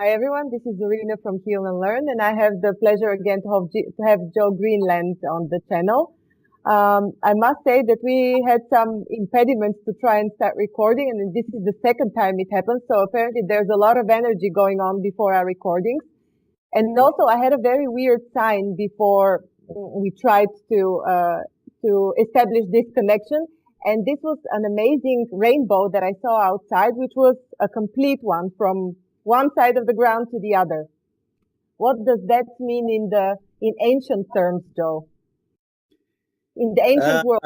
Hi everyone, this is Zorina from Healnlearn, and I have the pleasure again to have Jow Greenland on the channel. I must say that we had some impediments to try and start recording, and this is the second time it happened. So apparently there's a lot of energy going on before our recordings. And also I had a very weird sign before we tried to establish this connection. And this was an amazing rainbow that I saw outside, which was a complete one from one side of the ground to the other. What does that mean in ancient terms, Joe? In the ancient Uh, world?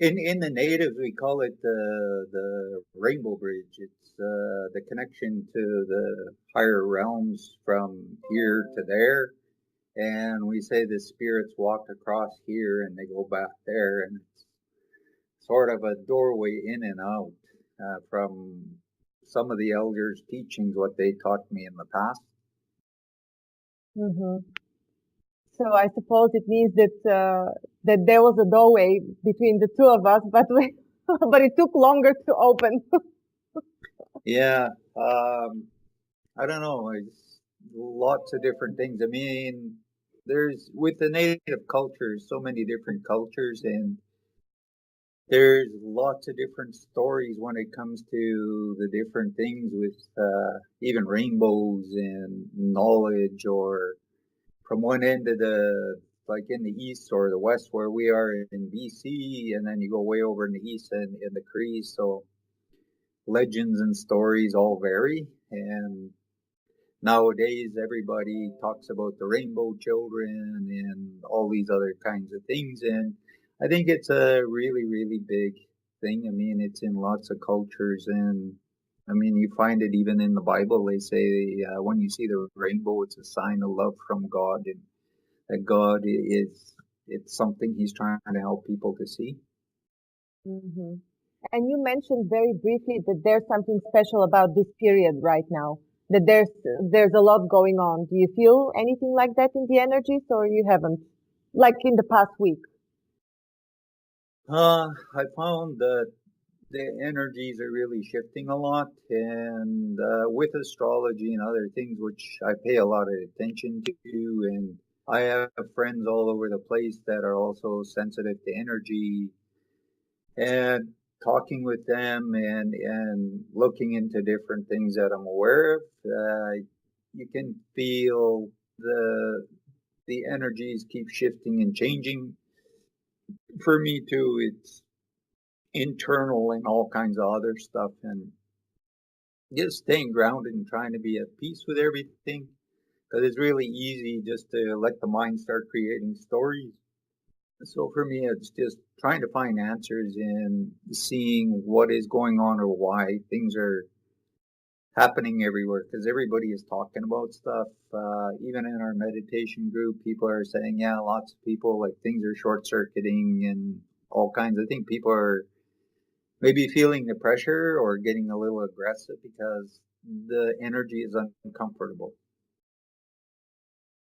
in the native, we call it the rainbow bridge. It's the connection to the higher realms from here to there, and we say the spirits walk across here and they go back there, and it's sort of a doorway in and out from some of the elders' teachings, what they taught me in the past. Mm-hmm. So I suppose it means that there was a doorway between the two of us, but but it took longer to open. Yeah, I don't know. It's lots of different things. I mean, there's with the native cultures, so many different cultures, and there's lots of different stories when it comes to the different things with even rainbows and knowledge, or from one end of the like in the east or the west where we are in BC, and then you go way over in the east and in the Crees. So legends and stories all vary, and nowadays everybody talks about the rainbow children and all these other kinds of things, and I think it's a really, really big thing. I mean, it's in lots of cultures, and I mean, you find it even in the Bible. They say when you see the rainbow, it's a sign of love from God, and that God is, it's something He's trying to help people to see. Hmm. And you mentioned very briefly that there's something special about this period right now, that there's a lot going on. Do you feel anything like that in the energies, or you haven't? Like in the past week? I found that the energies are really shifting a lot, and with astrology and other things, which I pay a lot of attention to, and I have friends all over the place that are also sensitive to energy, and talking with them and looking into different things that I'm aware of, you can feel the energies keep shifting and changing. For me too, it's internal and all kinds of other stuff, and just staying grounded and trying to be at peace with everything, because it's really easy just to let the mind start creating stories. So for me, it's just trying to find answers and seeing what is going on or why things are happening everywhere, because everybody is talking about stuff. Even in our meditation group, people are saying, yeah, lots of people, like, things are short circuiting and all kinds. I think people are maybe feeling the pressure or getting a little aggressive because the energy is uncomfortable.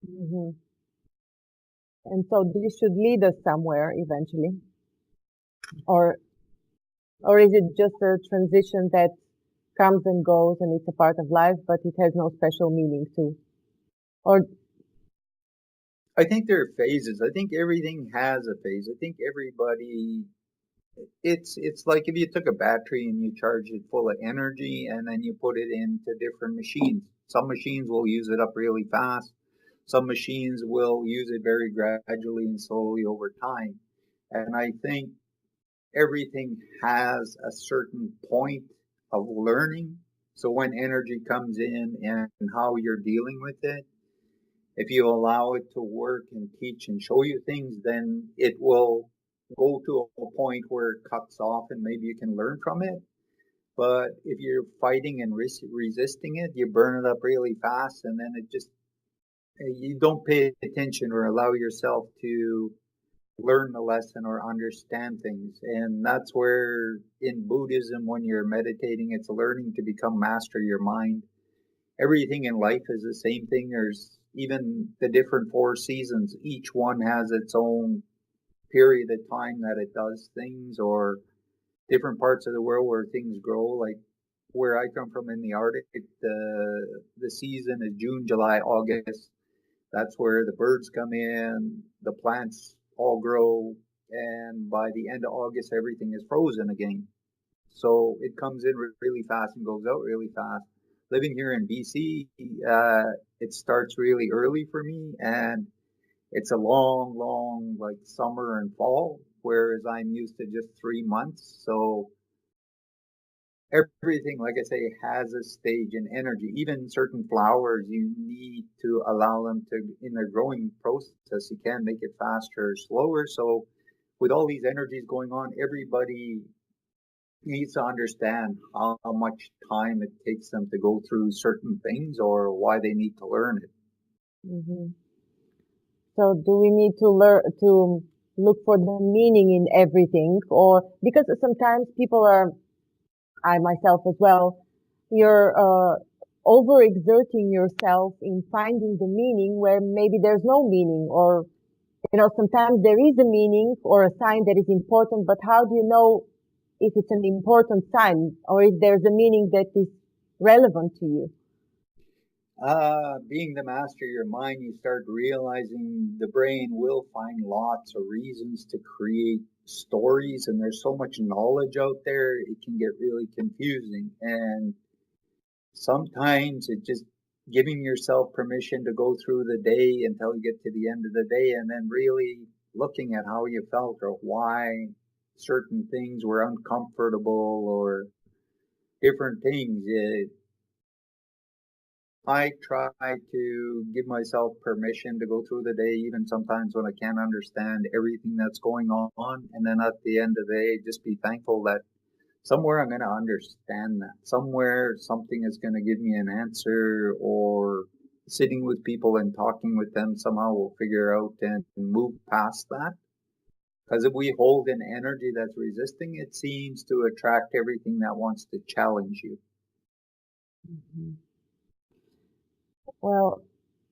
Hmm. And so this should lead us somewhere eventually, or or is it just a transition that comes and goes and it's a part of life, but it has no special meaning too? Or I think there are phases. I think everything has a phase. I think everybody, it's like if you took a battery and you charge it full of energy and then you put it into different machines. Some machines will use it up really fast. Some machines will use it very gradually and slowly over time. And I think everything has a certain point of learning. So when energy comes in and how you're dealing with it, if you allow it to work and teach and show you things, then it will go to a point where it cuts off and maybe you can learn from it. But if you're fighting and resisting it, you burn it up really fast, and then it just, you don't pay attention or allow yourself to learn the lesson or understand things. And that's where in Buddhism, when you're meditating, it's learning to become master of your mind. Everything in life is the same thing. There's even the different four seasons. Each one has its own period of time that it does things, or different parts of the world where things grow. Like where I come from in the Arctic, the season is June, July, August. That's where the birds come in, the plants all grow, and by the end of August, everything is frozen again. So it comes in really fast and goes out really fast. Living here in BC, it starts really early for me, and it's a long, long like summer and fall, whereas I'm used to just 3 months. So everything, like I say, has a stage and energy. Even certain flowers, you need to allow them to, in their growing process, you can make it faster or slower. So with all these energies going on, everybody needs to understand how much time it takes them to go through certain things or why they need to learn it. Hmm. So do we need to learn to look for the meaning in everything, or because sometimes people are, I myself as well, you're overexerting yourself in finding the meaning where maybe there's no meaning, or sometimes there is a meaning or a sign that is important, but how do you know if it's an important sign or if there's a meaning that is relevant to you? Being the master of your mind, you start realizing the brain will find lots of reasons to create stories, and there's so much knowledge out there, it can get really confusing. And sometimes it just giving yourself permission to go through the day until you get to the end of the day, and then really looking at how you felt or why certain things were uncomfortable or different things. I try to give myself permission to go through the day, even sometimes when I can't understand everything that's going on. And then at the end of the day, just be thankful that somewhere I'm going to understand that. Somewhere something is going to give me an answer, or sitting with people and talking with them, somehow we'll figure out and move past that. Because if we hold an energy that's resisting, it seems to attract everything that wants to challenge you. Mhm. Well,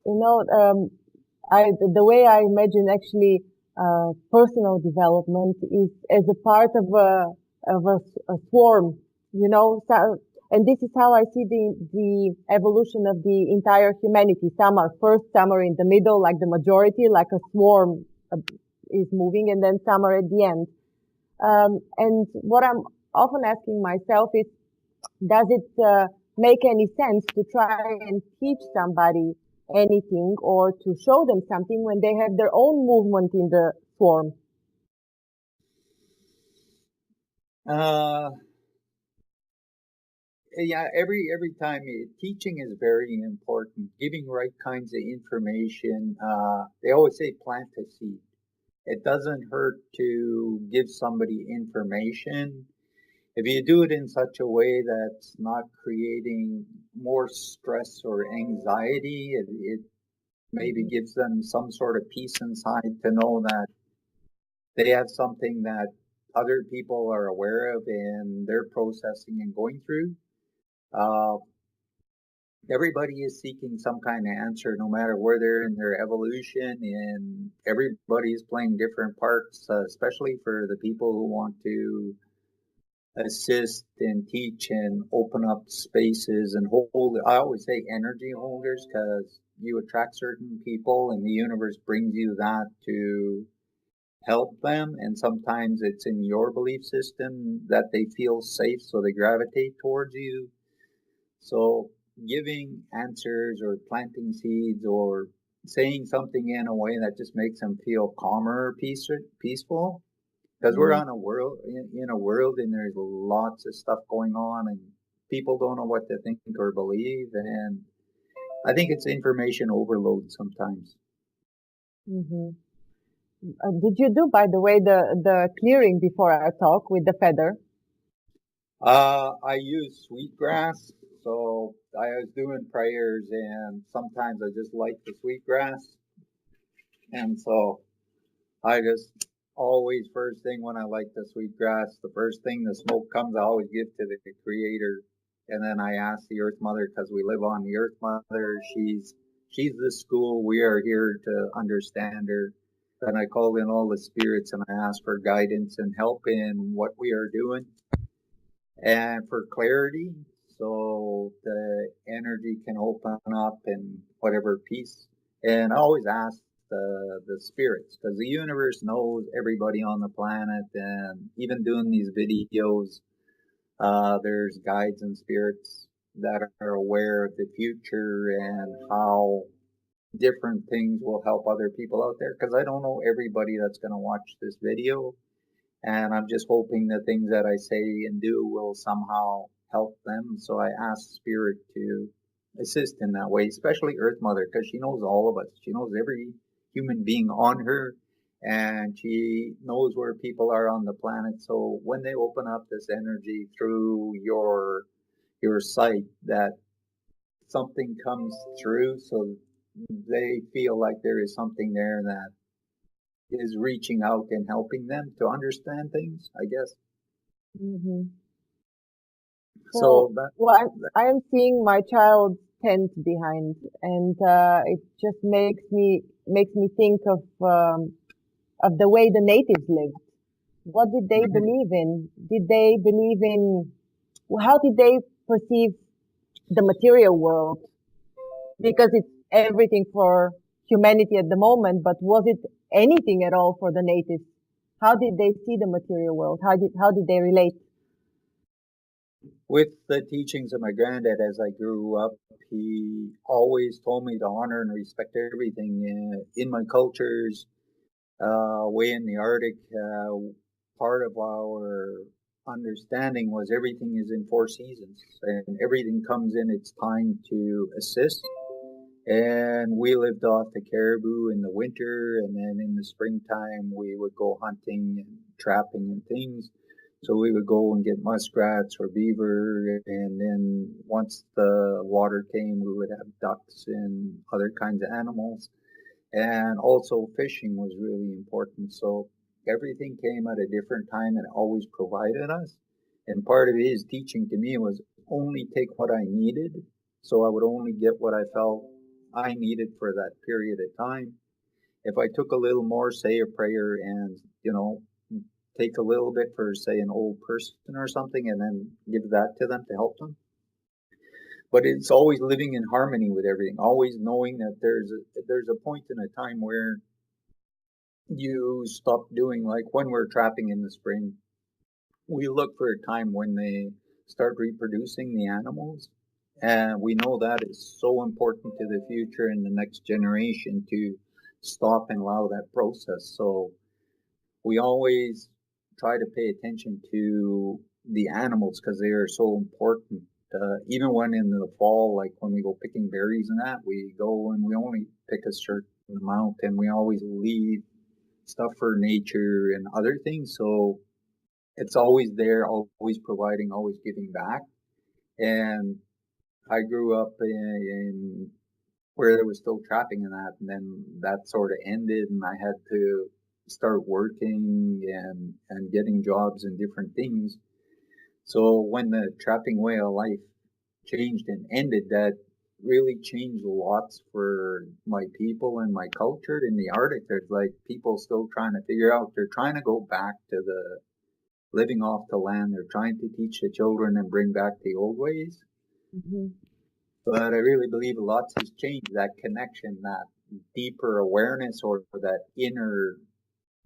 the way I imagine actually personal development is as a part of a swarm, So, and this is how I see the evolution of the entire humanity. Some are first, some are in the middle, like the majority, like a swarm is moving, and then some are at the end. And what I'm often asking myself is, does it make any sense to try and teach somebody anything or to show them something when they have their own movement in the swarm? Uh, yeah, every time teaching is very important. Giving right kinds of information. They always say plant a seed. It doesn't hurt to give somebody information if you do it in such a way that's not creating more stress or anxiety. It maybe Hmm. gives them some sort of peace inside to know that they have something that other people are aware of and they're processing and going through. Uh, Everybody is seeking some kind of answer, no matter where they're in their evolution, and everybody is playing different parts, especially for the people who want to assist and teach and open up spaces and hold. I always say energy holders, because you attract certain people and the universe brings you that to help them. And sometimes it's in your belief system that they feel safe, so they gravitate towards you. So giving answers or planting seeds or saying something in a way that just makes them feel calmer, peaceful, because we're Hmm. on a world in a world, and there's lots of stuff going on, and people don't know what to think or believe, and I think it's information overload sometimes. Hmm. Did you do, by the way, the clearing before our talk with the feather? I use sweetgrass, so I was doing prayers, and sometimes I just light the sweetgrass, and so I just always, first thing when I light the sweetgrass, the first thing the smoke comes, I always give to the Creator, and then I ask the Earth Mother, because we live on the Earth Mother. She's the school. We are here to understand her. Then I call in all the spirits and I ask for guidance and help in what we are doing, and for clarity. so the energy can open up in whatever piece. And I always ask the spirits, because the universe knows everybody on the planet, and even doing these videos, there's guides and spirits that are aware of the future and how different things will help other people out there. Because I don't know everybody that's going to watch this video, and I'm just hoping the things that I say and do will somehow help them. So I ask Spirit to assist in that way, especially Earth Mother, because she knows all of us. She knows every human being on her, and she knows where people are on the planet. So when they open up this energy through your sight, that something comes through, so they feel like there is something there that is reaching out and helping them to understand things, I guess. Mm-hmm. So So, that, well, I am seeing my child's tent behind, and it just makes me think of the way the natives lived. What did they believe in? Did they believe in, how did they perceive the material world? Because it's everything for humanity at the moment, but was it anything at all for the natives? How did they see the material world? How did they relate? with the teachings of my granddad as I grew up, he always told me to honor and respect everything in my cultures. Way in the Arctic, part of our understanding was everything is in four seasons, and everything comes in its time to assist. And we lived off the caribou in the winter, and then in the springtime we would go hunting and trapping and things. So we would go and get muskrats or beaver, and then once the water came, we would have ducks and other kinds of animals. And also fishing was really important. So everything came at a different time and always provided us. And part of his teaching to me was only take what I needed. So I would only get what I felt I needed for that period of time. If I took a little more, say a prayer and, take a little bit for, say, an old person or something, and then give that to them to help them. But it's always living in harmony with everything, always knowing that there's a point in a time where you stop doing, like when we're trapping in the spring, we look for a time when they start reproducing the animals. And we know that is so important to the future and the next generation to stop and allow that process. So we always try to pay attention to the animals because they are so important. Even when in the fall, like when we go picking berries and that, we go and we only pick a certain amount, and we always leave stuff for nature and other things. So it's always there, always providing, always giving back. And I grew up in where there was still trapping in that, and then that sort of ended, and I had to start working and getting jobs and different things. So when the trapping way of life changed and ended, that really changed lots for my people and my culture in the Arctic. There's like people still trying to figure out, they're trying to go back to the living off the land. They're trying to teach the children and bring back the old ways. Mm-hmm. But I really believe lots has changed, that connection, that deeper awareness, or that inner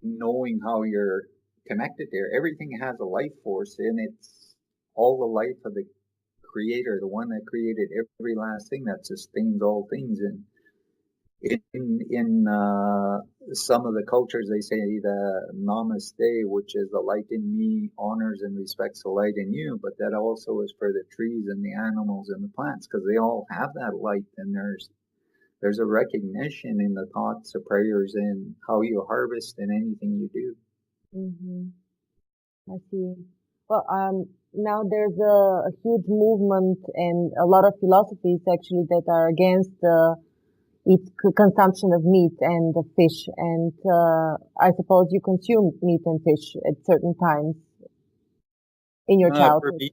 knowing how you're connected there. Everything has a life force, and it's all the life of the creator, the one that created every last thing that sustains all things. And in some of the cultures, they say the namaste, which is the light in me honors and respects the light in you, but that also is for the trees and the animals and the plants, because they all have that light. And there's a recognition in the thoughts, the prayers, and how you harvest in anything you do. Mm-hmm. I see. Well, now there's a huge movement and a lot of philosophies actually that are against its consumption of meat and of fish. And I suppose you consume meat and fish at certain times in your Uh, for childhood. me,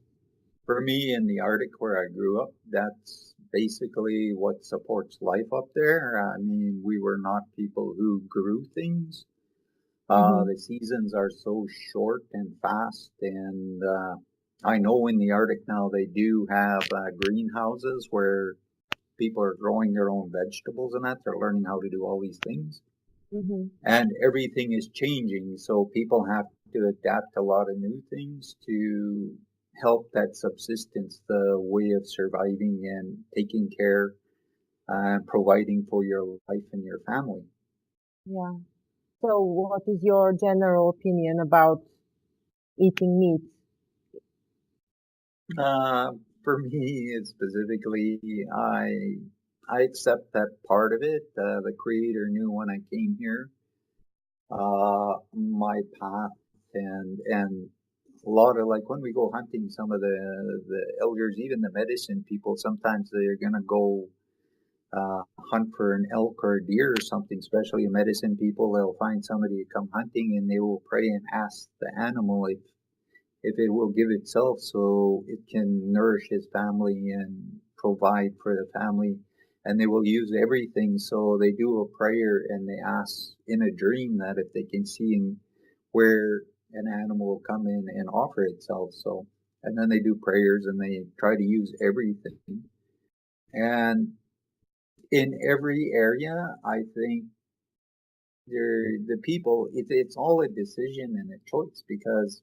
for me in the Arctic where I grew up, that's basically what supports life up there. I mean, we were not people who grew things. Mm-hmm. The seasons are so short and fast, and I know in the Arctic now they do have greenhouses where people are growing their own vegetables and that. They're learning how to do all these things. Mm-hmm. And everything is changing, so people have to adapt a lot of new things to help that subsistence, the way of surviving and taking care and providing for your life and your family. Yeah. So what is your general opinion about eating meat? Uh, for me, specifically, I accept that part of it. The Creator knew when I came here my path and a lot of, like, when we go hunting, some of the elders, even the medicine people, sometimes they're gonna go hunt for an elk or a deer or something. Especially medicine people, they'll find somebody to come hunting and they will pray and ask the animal if it will give itself so it can nourish his family and provide for the family. And they will use everything. So they do a prayer and they ask in a dream that if they can see where an animal will come in and offer itself. So, and then they do prayers and they try to use everything. And in every area, I think the people, it's all a decision and a choice, because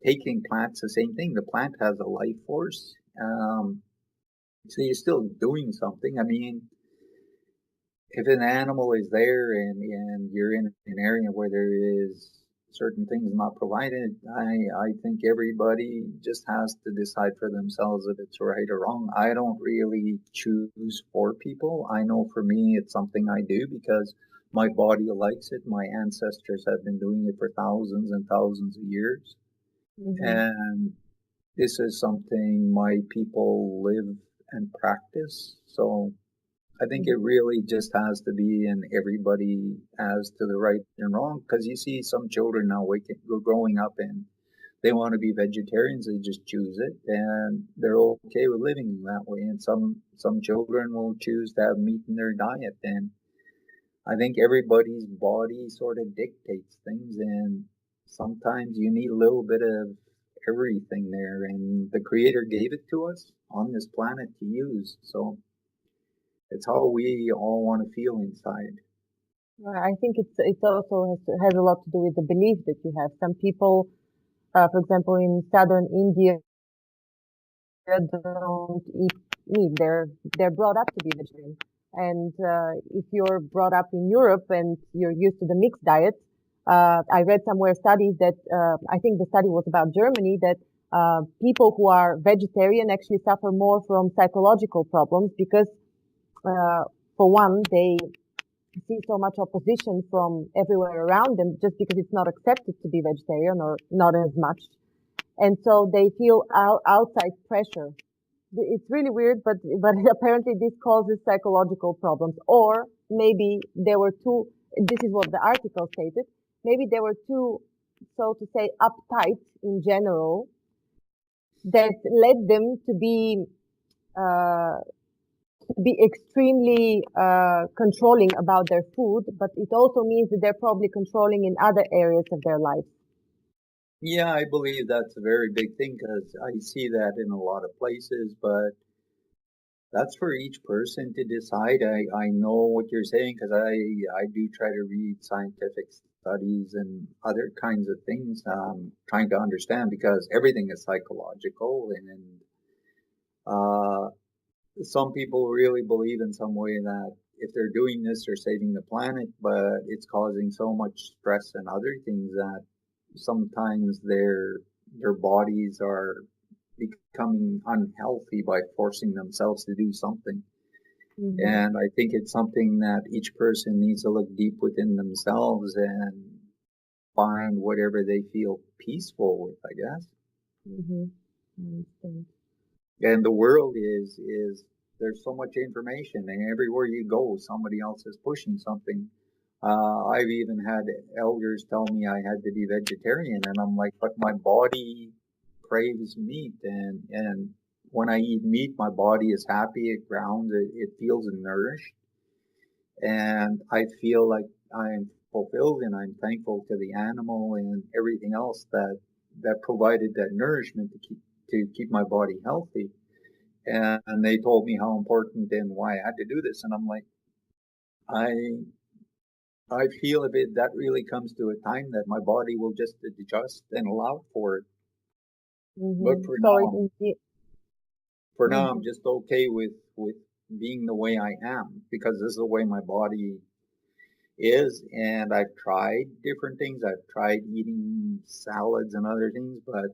taking plants, the same thing. The plant has a life force. So you're still doing something. I mean, if an animal is there and you're in an area where there is certain things not provided, I think everybody just has to decide for themselves if it's right or wrong. I don't really choose for people. I know for me it's something I do because my body likes it. My ancestors have been doing it for thousands and thousands of years. Mm-hmm. And this is something my people live and practice. So I think it really just has to be in everybody as to the right and wrong. Because you see some children now growing up and they want to be vegetarians. They just choose it and they're okay with living that way. And some children will choose to have meat in their diet. And I think everybody's body sort of dictates things, and sometimes you need a little bit of everything there. And the Creator gave it to us on this planet to use. So it's how we all want to feel inside. I think it also has a lot to do with the belief that you have. Some people, for example, in southern India, don't eat meat. They're brought up to be vegetarian. And if you're brought up in Europe and you're used to the mixed diet, I read somewhere studies that I think the study was about Germany, that people who are vegetarian actually suffer more from psychological problems because, uh, for one, they see so much opposition from everywhere around them just because it's not accepted to be vegetarian or not as much. And so they feel outside pressure. It's really weird, but apparently this causes psychological problems. Or maybe there were too, this is what the article stated, maybe they were too, so to say, uptight in general that led them uh, to be extremely controlling about their food, but it also means that they're probably controlling in other areas of their life. Yeah, I believe that's a very big thing because I see that in a lot of places, but that's for each person to decide. I know what you're saying because I do try to read scientific studies and other kinds of things, trying to understand because everything is psychological. And uh, some people really believe in some way that if they're doing this, they're saving the planet, but it's causing so much stress and other things that sometimes their bodies are becoming unhealthy by forcing themselves to do something. Mm-hmm. And I think it's something that each person needs to look deep within themselves and find whatever they feel peaceful with, I guess. Mm-hmm. I understand. And the world is there's so much information, and everywhere you go, somebody else is pushing something. I've even had elders tell me I had to be vegetarian, and I'm like, but my body craves meat, and when I eat meat, my body is happy, it grounds, it feels nourished, and I feel like I'm fulfilled, and I'm thankful to the animal and everything else that provided that nourishment to keep. to keep my body healthy. And they told me how important and why I had to do this. And I'm like, I I feel if that really comes to a time that my body will just adjust and allow for it. But Mm-hmm. So for now, mm-hmm. I'm just okay with being the way I am because this is the way my body is. And I've tried different things. I've tried eating salads and other things, but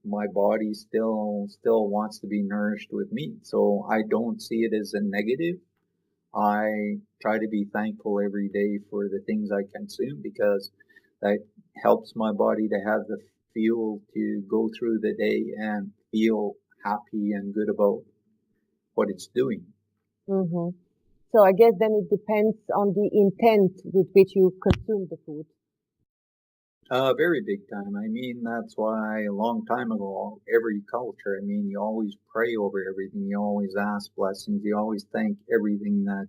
my body still wants to be nourished with meat. So I don't see it as a negative. I try to be thankful every day for the things I consume because that helps my body to have the fuel to go through the day and feel happy and good about what it's doing. Mm-hmm. So I guess then it depends on the intent with which you consume the food. Very big time. I mean, that's why a long time ago, every culture, I mean, you always pray over everything. You always ask blessings. You always thank everything that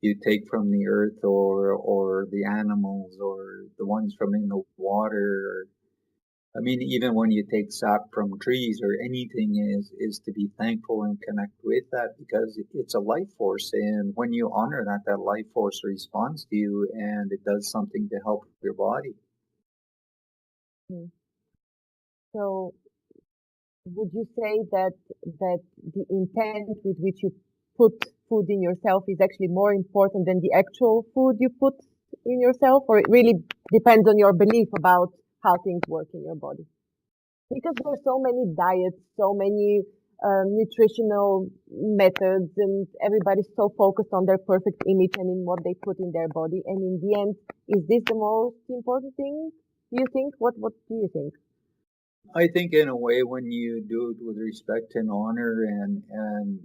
you take from the earth or the animals or the ones from in the water. I mean, even when you take sap from trees or anything is to be thankful and connect with that because it's a life force. And when you honor that, that life force responds to you and it does something to help your body. Mm. So would you say that the intent with which you put food in yourself is actually more important than the actual food you put in yourself, or it really depends on your belief about how things work in your body? Because there are so many diets, so many nutritional methods, and everybody's so focused on their perfect image and in what they put in their body. And in the end, is this the most important thing? Do you think? What do you think? I think in a way when you do it with respect and honor and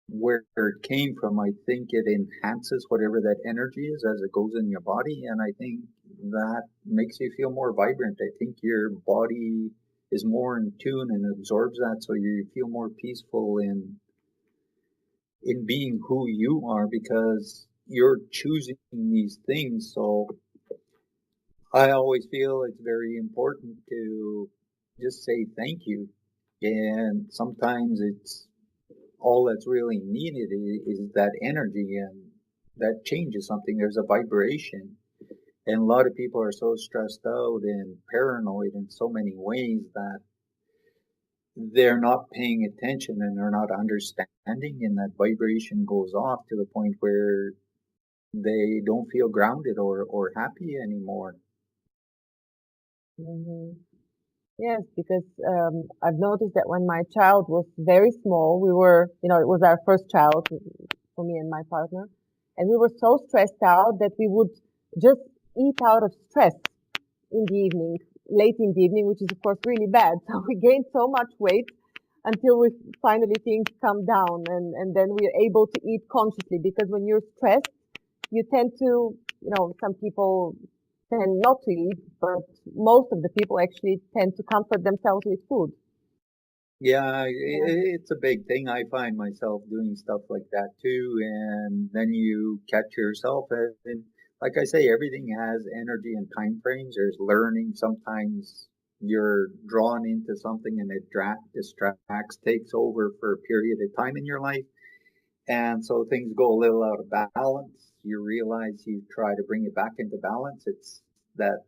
where it came from, I think it enhances whatever that energy is as it goes in your body. And I think that makes you feel more vibrant. I think your body is more in tune and absorbs that. So you feel more peaceful in being who you are because you're choosing these things. So I always feel it's very important to just say thank you. And sometimes it's all that's really needed is that energy and that changes something. There's a vibration. And a lot of people are so stressed out and paranoid in so many ways that they're not paying attention and they're not understanding. And that vibration goes off to the point where they don't feel grounded or happy anymore. Hmm. Yes, because I've noticed that when my child was very small, we were, it was our first child for me and my partner, and we were so stressed out that we would just eat out of stress in the evening, late in the evening, which is of course really bad. So we gained so much weight until we finally things come down, and then we're able to eat consciously because when you're stressed, you tend to, some people tend not to eat, but most of the people actually tend to comfort themselves with food. Yeah, Yeah. it's a big thing. I find myself doing stuff like that too, and then you catch yourself. And like I say, everything has energy and time frames. There's learning. Sometimes you're drawn into something and it distracts, takes over for a period of time in your life. And so things go a little out of balance. You realize you try to bring it back into balance. It's that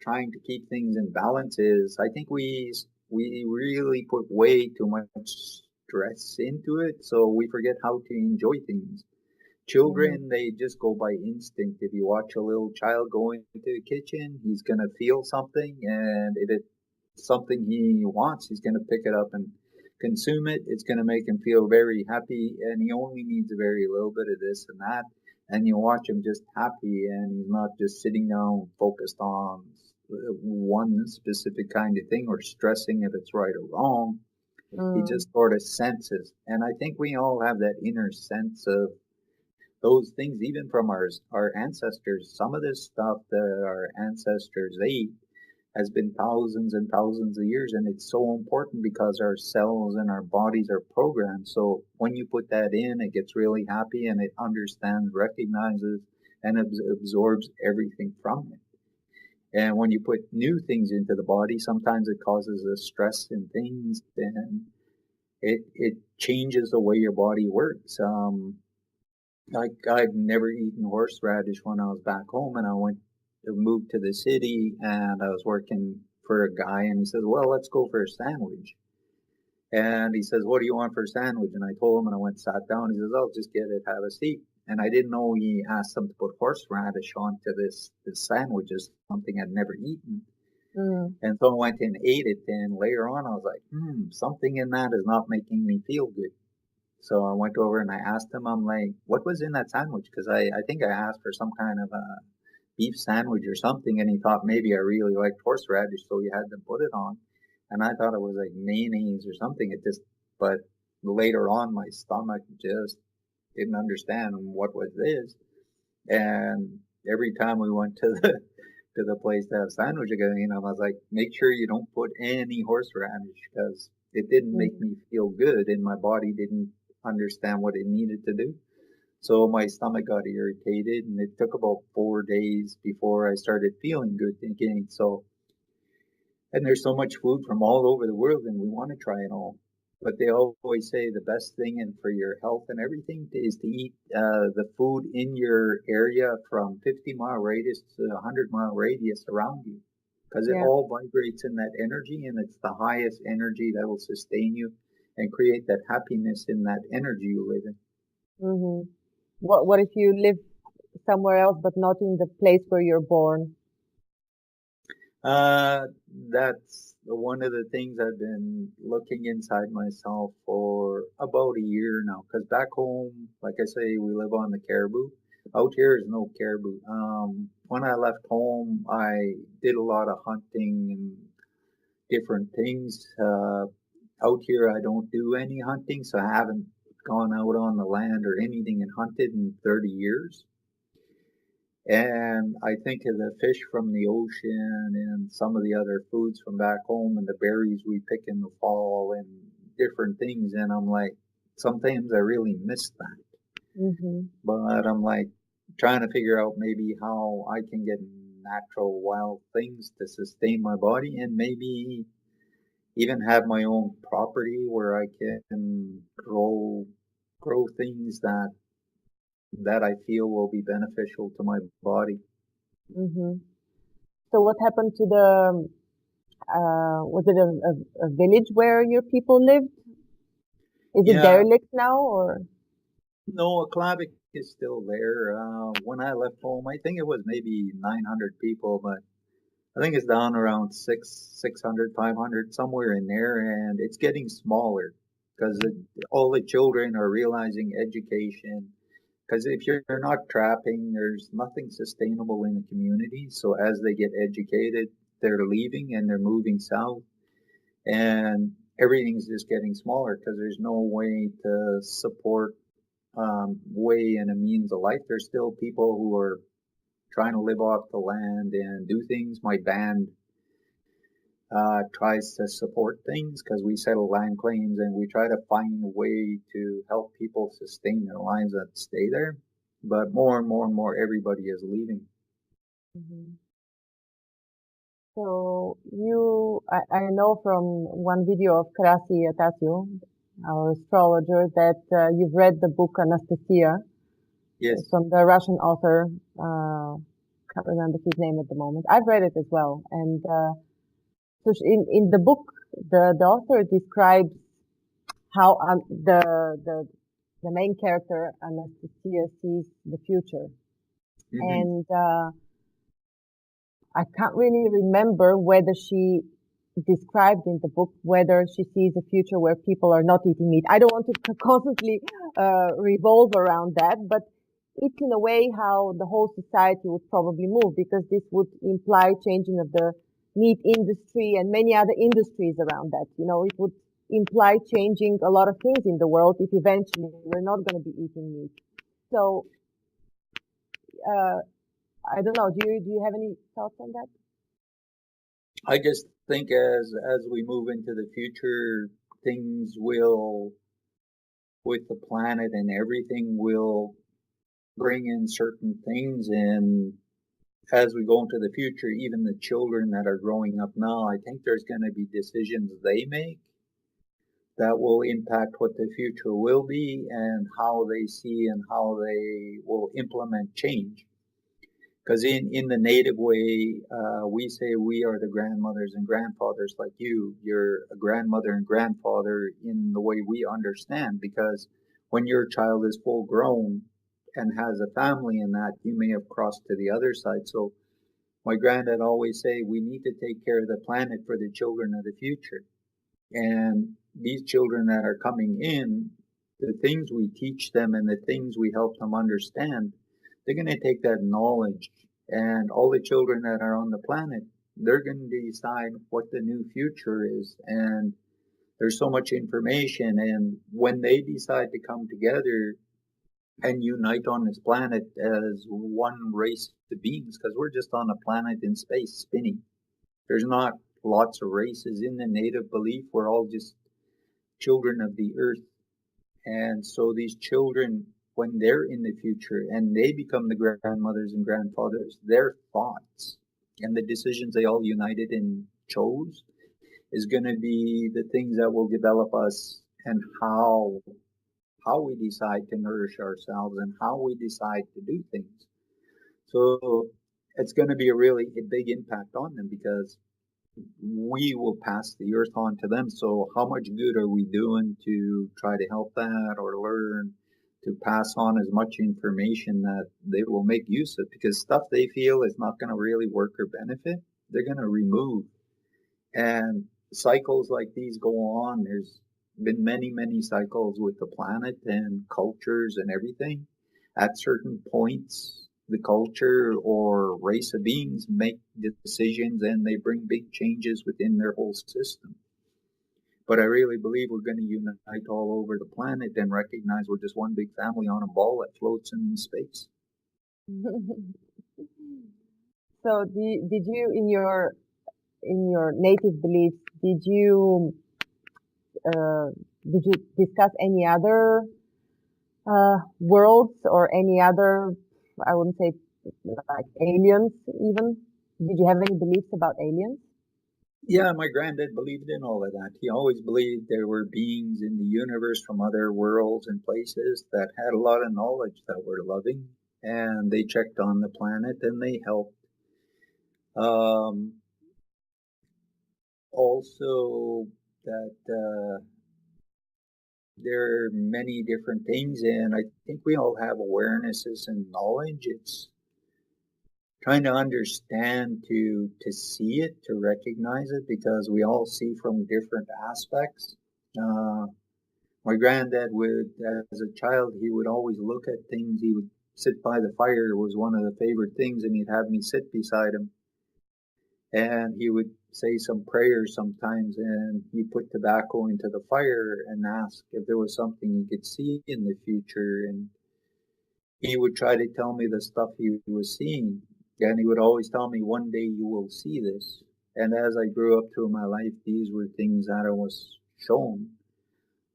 trying to keep things in balance is, I think we really put way too much stress into it. So we forget how to enjoy things. Mm-hmm. Children, they just go by instinct. If you watch a little child go into the kitchen, he's going to feel something. And if it's something he wants, he's going to pick it up and consume it. It's going to make him feel very happy. And he only needs a very little bit of this and that. And you watch him just happy and he's not just sitting down focused on one specific kind of thing or stressing if it's right or wrong. He Mm. just sort of senses. And I think we all have that inner sense of those things, even from our ancestors. Some of this stuff that our ancestors ate has been thousands and thousands of years, and it's so important because our cells and our bodies are programmed. So when you put that in, it gets really happy and it understands, recognizes, and absorbs everything from it. And when you put new things into the body, sometimes it causes a stress in things, and it changes the way your body works. Like I've never eaten horseradish when I was back home, and I moved to the city, and I was working for a guy, and he says, "Well, let's go for a sandwich." And he says, "What do you want for a sandwich?" And I told him, and I went and sat down. He says, "Oh, just get it, have a seat." And I didn't know he asked them to put horseradish onto this sandwich, is something I'd never eaten. Mm. And so I went and ate it. And later on, I was like, something in that is not making me feel good. So I went over and I asked him, I'm like, what was in that sandwich? Because I think I asked for some kind of a beef sandwich or something. And he thought maybe I really liked horseradish, so he had them put it on. And I thought it was like mayonnaise or something. But later on, my stomach just didn't understand what was this. And every time we went to the place to have sandwich again, I was like, make sure you don't put any horseradish, because it didn't make me feel good, and my body didn't understand what it needed to do. So my stomach got irritated, and it took about 4 days before I started feeling good again. So, and there's so much food from all over the world, and we want to try it all. But they always say the best thing and for your health and everything is to eat the food in your area from 50-mile radius to 100-mile radius around you, because it Yeah. all vibrates in that energy, and it's the highest energy that will sustain you and create that happiness in that energy you live in. Mm-hmm. What if you live somewhere else but not in the place where you're born? Uh, that's one of the things I've been looking inside myself for about a year now. Because back home, like I say, we live on the caribou. Out here is no caribou. When I left home, I did a lot of hunting and different things. Out here, I don't do any hunting, so I haven't gone out on the land or anything and hunted in 30 years. And I think of the fish from the ocean and some of the other foods from back home and the berries we pick in the fall and different things. And I'm like, sometimes I really miss that. Mm-hmm. But I'm like trying to figure out maybe how I can get natural wild things to sustain my body, and maybe even have my own property where I can grow things that I feel will be beneficial to my body. Mm-hmm. So what happened to the, was it a village where your people lived? Is it Yeah, derelict now or? no, Aklavik is still there. When I left home, I think it was maybe 900 people, but I think it's down around 600, 500, somewhere in there, and it's getting smaller because all the children are realizing education. Because if you're not trapping, there's nothing sustainable in the community. So as they get educated, they're leaving and they're moving south, and everything's just getting smaller because there's no way to support way and a means of life. There's still people who are trying to live off the land and do things. My band tries to support things because we settle land claims, and we try to find a way to help people sustain their lives that stay there. But more and more and more, everybody is leaving. Mhm. So I know from one video of Karasi Atasio, our astrologer, that you've read the book Anastasia Yes. from the Russian author. Can't remember his name at the moment. I've read it as well, and so in the book, the author describes how the main character Anastasia sees the future, Hmm. and I can't really remember whether she described in the book whether she sees a future where people are not eating meat. I don't want to constantly revolve around that, but it's in a way how the whole society would probably move, because this would imply changing of the meat industry and many other industries around that. It would imply changing a lot of things in the world if eventually we're not going to be eating meat. So, uh, I don't know. Do you have any thoughts on that? I just think as we move into the future, things will, with the planet and everything, will bring in certain things, and as we go into the future, even the children that are growing up now, I think there's going to be decisions they make that will impact what the future will be and how they see and how they will implement change. Because in the native way, we say we are the grandmothers and grandfathers like you. You're a grandmother and grandfather in the way we understand. Because when your child is full grown and has a family in that, you may have crossed to the other side. So my granddad always say we need to take care of the planet for the children of the future. And these children that are coming in, the things we teach them and the things we help them understand, they're going to take that knowledge, and all the children that are on the planet, they're going to decide what the new future is. And there's so much information, and when they decide to come together and unite on this planet as one race of beings, because we're just on a planet in space spinning. There's not lots of races in the native belief. We're all just children of the earth. And so these children, when they're in the future and they become the grandmothers and grandfathers, their thoughts and the decisions they all united and chose is going to be the things that will develop us, and how we decide to nourish ourselves and how we decide to do things. So it's going to be a big impact on them, because we will pass the earth on to them. So how much good are we doing to try to help that, or learn to pass on as much information that they will make use of? Because stuff they feel is not going to really work or benefit, they're going to remove. And cycles like these go on. There's been many cycles with the planet and cultures and everything. At certain points, the culture or race of beings make decisions and they bring big changes within their whole system. But I really believe we're going to unite all over the planet and recognize we're just one big family on a ball that floats in space. So did you, in your native beliefs, did you discuss any other worlds or any other, I wouldn't say like aliens even? Did you have any beliefs about aliens? Yeah, my granddad believed in all of that. He always believed there were beings in the universe from other worlds and places that had a lot of knowledge, that were loving, and they checked on the planet and they helped. Also, that there are many different things, and I think we all have awarenesses and knowledge. It's trying to understand, to see it, to recognize it, because we all see from different aspects. My granddad would, as a child, he would always look at things. He would sit by the fire, was one of the favorite things, and he'd have me sit beside him. And he would say some prayers sometimes, and he put tobacco into the fire and ask if there was something he could see in the future. And he would try to tell me the stuff he was seeing. And he would always tell me, one day you will see this. And as I grew up through my life, these were things that I was shown.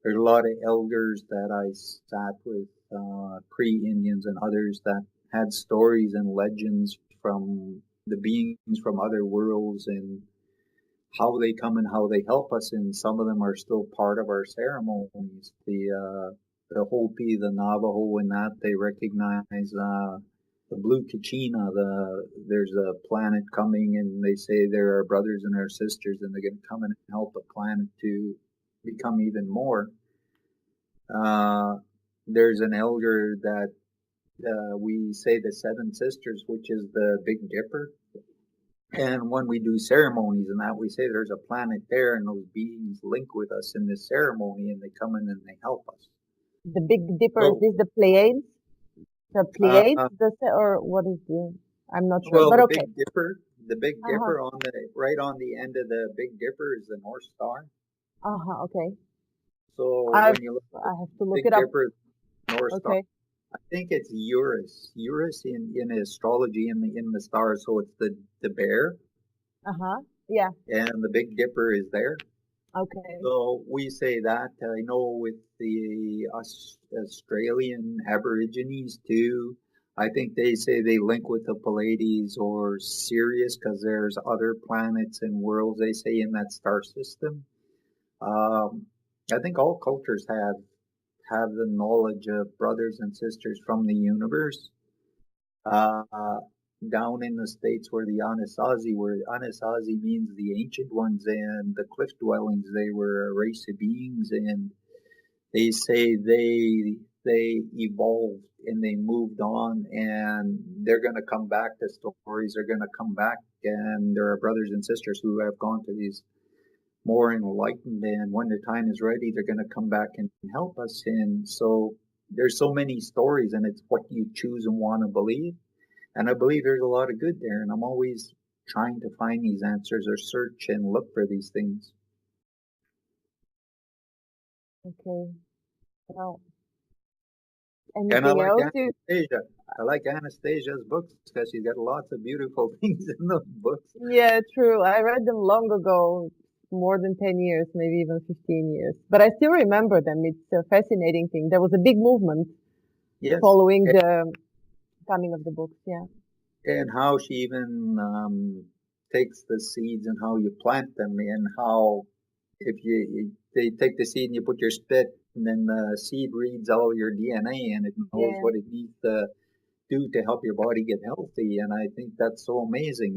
There's a lot of elders that I sat with, pre-Indians and others, that had stories and legends from the beings from other worlds and how they come and how they help us. And some of them are still part of our ceremonies. The Hopi, the Navajo, and that they recognize the blue Kachina. There's a planet coming, and they say they're our brothers and our sisters, and they're going to come and help the planet to become even more. There's an elder that we say the Seven Sisters, which is the Big Dipper. And when we do ceremonies and that, we say there's a planet there, and those beings link with us in this ceremony, and they come in and they help us. The Big Dipper, is this the Pleiades? The Pleiades, or what is the? I'm not sure. Well, but the okay. Big Dipper right on the end of the Big Dipper is the North Star. Okay. So when you look at I have to look Big it up. Dipper, North Star, Okay. I think it's Urus. Urus in astrology in the stars, so it's the bear. Yeah. And the Big Dipper is there. Okay. So we say that. I know with the Australian Aborigines too, I think they say they link with the Pleiades or Sirius because there's other planets and worlds, they say, in that star system. I think all cultures have the knowledge of brothers and sisters from the universe. Uh, Down in the States where Anasazi means the ancient ones and the cliff dwellings, they were a race of beings, and they say they evolved and they moved on, and they're going to come back. The stories are going to come back, and there are brothers and sisters who have gone to these more enlightened, and when the time is ready, they're going to come back and help us. And so there's so many stories, and it's what you choose and want to believe. And I believe there's a lot of good there, and I'm always trying to find these answers or search and look for these things. Okay. Well, And I anything like else you? Anastasia. I like Anastasia's books because she's got lots of beautiful things in those books. Yeah, true. I read them long ago, more than 10 years, maybe even 15 years. But I still remember them. It's a fascinating thing. There was a big movement Yes, following the coming of the books. Yeah. and how she even takes the seeds and how you plant them, and how if they take the seed and you put your spit, and then the seed reads all your DNA and it knows Yeah. what it needs to do to help your body get healthy. And I think that's so amazing.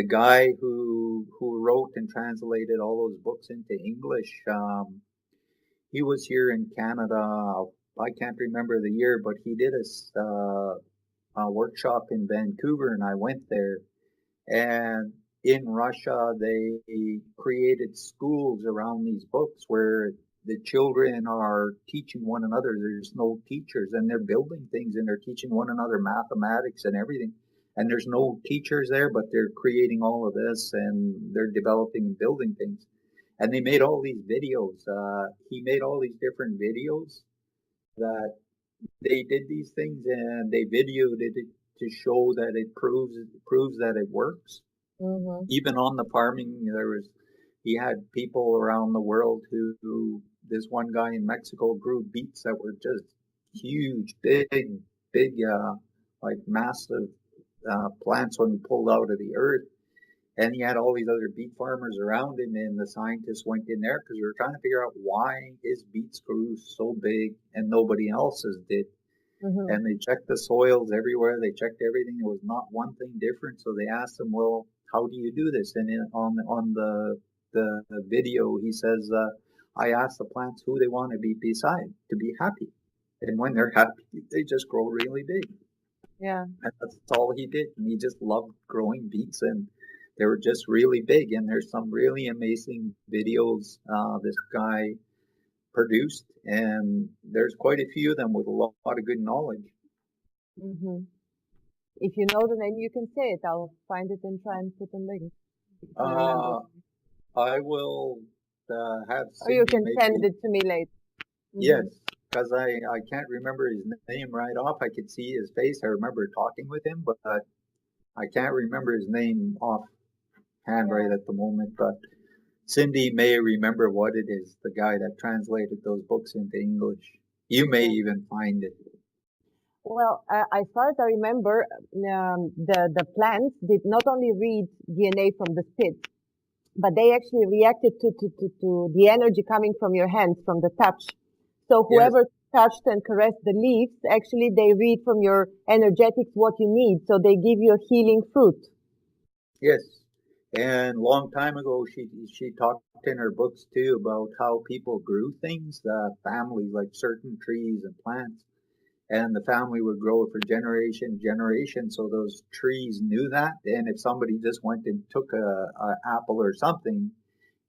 The guy who wrote and translated all those books into English, he was here in Canada. I can't remember the year, but he did a workshop in Vancouver, and I went there. And in Russia, they created schools around these books where the children are teaching one another. There's no teachers, and they're building things, and they're teaching one another mathematics and everything. And there's no teachers there, but they're creating all of this, and they're developing and building things. And they made all these videos. He made all these different videos that they did these things, and they videoed it to show that it proves that it works. Mm-hmm. Even on the farming, he had people around the world who this one guy in Mexico grew beets that were just huge, big, like massive plants when he pulled out of the earth. And he had all these other beet farmers around him, and the scientists went in there because we were trying to figure out why his beets grew so big and nobody else's did. Mm-hmm. And they checked the soils everywhere. They checked everything. There was not one thing different. So they asked him, "Well, how do you do this?" And on the video, he says, "I ask the plants who they want to be beside to be happy, and when they're happy, they just grow really big." Yeah. And that's all he did. And he just loved growing beets, and they were just really big. And there's some really amazing videos this guy produced, and there's quite a few of them with a lot of good knowledge. Mm-hmm. If you know the name, you can say it. I'll find it and try and put a link if I remember. Uh, I will have Or you Cindy can send maybe. it to me later. Yes, Mm-hmm. because I can't remember his name right off. I could see his face. I remember talking with him, but I can't remember his name offhand right Yeah. at the moment. But Cindy may remember what it is, the guy that translated those books into English. You may Yeah. even find it. Well, as far as I remember, the plants did not only read DNA from the spit, but they actually reacted to the energy coming from your hands, from the touch. So Yes, whoever touched and caressed the leaves, actually they read from your energetics what you need. So they give you a healing fruit. yes. And long time ago, she talked in her books too about how people grew things, families like certain trees and plants, and the family would grow it for generation. So those trees knew that, and if somebody just went and took a apple or something,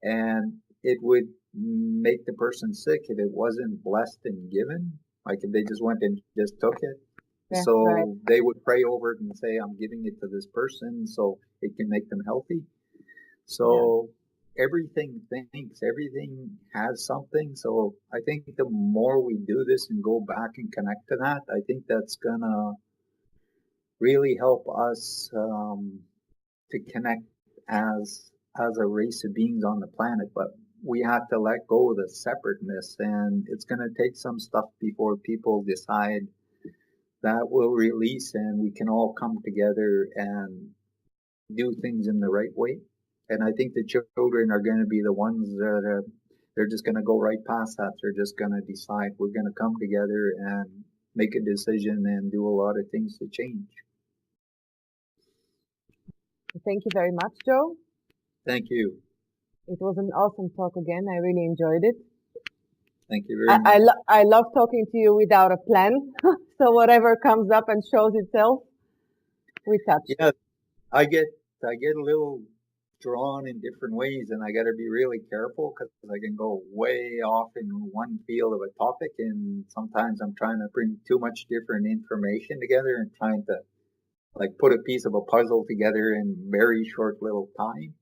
and it would make the person sick if it wasn't blessed and given, like if they just went and just took it. Yeah, right. So they would pray over it and say, "I'm giving it to this person so it can make them healthy." Yeah. So everything thinks, everything has something. So I think the more we do this and go back and connect to that, I think that's gonna really help us to connect as a race of beings on the planet. But we have to let go of the separateness, and it's gonna take some stuff before people decide that will release and we can all come together and do things in the right way. And I think the children are going to be the ones that they're just going to go right past that. They're just going to decide we're going to come together and make a decision and do a lot of things to change. Thank you very much, Joe. Thank you. It was an awesome talk again. I really enjoyed it. Thank you very much. I love talking to you without a plan. So whatever comes up and shows itself, we touch. Yeah, I get a little drawn in different ways, and I got to be really careful because I can go way off in one field of a topic, and sometimes I'm trying to bring too much different information together and trying to like put a piece of a puzzle together in very short little time.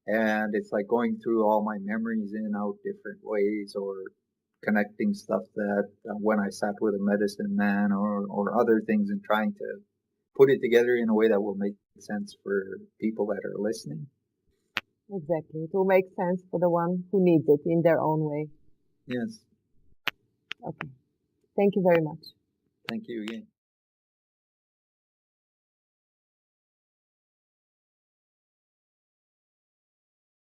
And it's like going through all my memories in and out different ways, or connecting stuff that when I sat with a medicine man or other things, and trying to put it together in a way that will make sense for people that are listening. Exactly. It will make sense for the one who needs it in their own way. Yes. Okay. Thank you very much. Thank you again.